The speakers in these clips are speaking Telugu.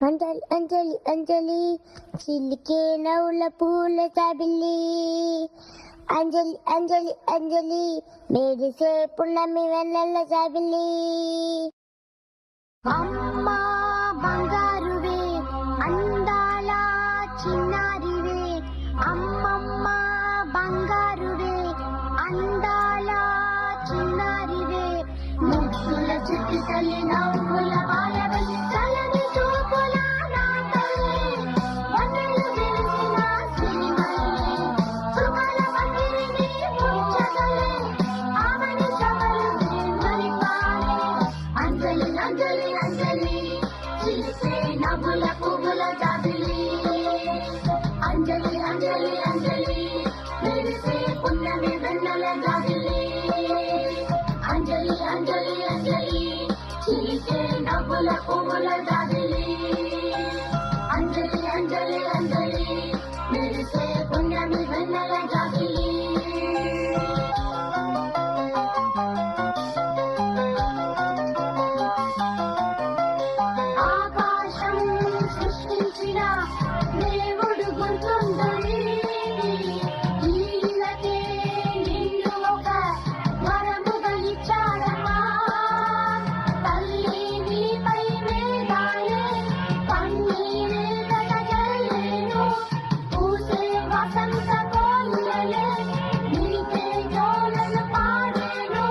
అంజలి అంజలి అంజలి చిలికే నవ్వుల పూల జాబిల్లి అంజలి అంజలి అంజలి మెరిసే పున్నమి వెన్నెల జాబిల్లి అమ్మా బంగారువే అందాల చిన్నారివే అమ్మమ్మ బంగారువే అందాల చిన్నారివే ముగ్గుల చుట్టి తల్లి నవ్వుల బాలవల్లి చలని చూపుల నా తల్లి వన్నెలు వెలిసిన సిరిమల్లి సుఖల పందిరిని ముచ్చగలే ఆమని సగలు మరిపాలే అంజలి అంజలి అంజలి చిలిసే నవ్వుల పువ్వుల జాబిలి అంజలి అంజలి అంజలి మెరిసే పున్నమి వెన్నెల జాబిలి అంజలి అంజలి అంజలి చిలిసే నవ్వుల పువ్వుల జాబిలి అంజలి అంజలి అంజలి మెరిసే పున్నమి వెన్నెల జాబిలి ఆకాశం సృష్టించిన దేవుడు గుర్తుందని నీళ్ళకే నిన్ను ఒక వరముగా ఇచ్చాడమ్మా తల్లి నీపై మేఘాలే కన్నీరే కదగలేను పూసే వసంత కోయిలలే నీకే జోలలు పాడేను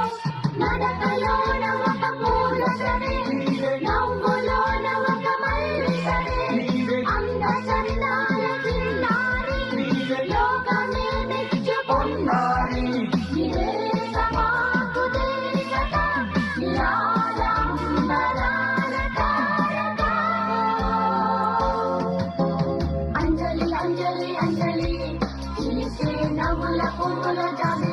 నడకలోన ఒక పూలసరే నవ్వులోన ఒక మల్లిసరే అంద చందాల చిన్నారి లోకమే మెచ్చుకున్నారి నివేశ మాకు దేశత నిరాడంబరాల తారక అంజలి అంజలి అంజలి చిలిసే నవ్వుల పువ్వుల జాబిలి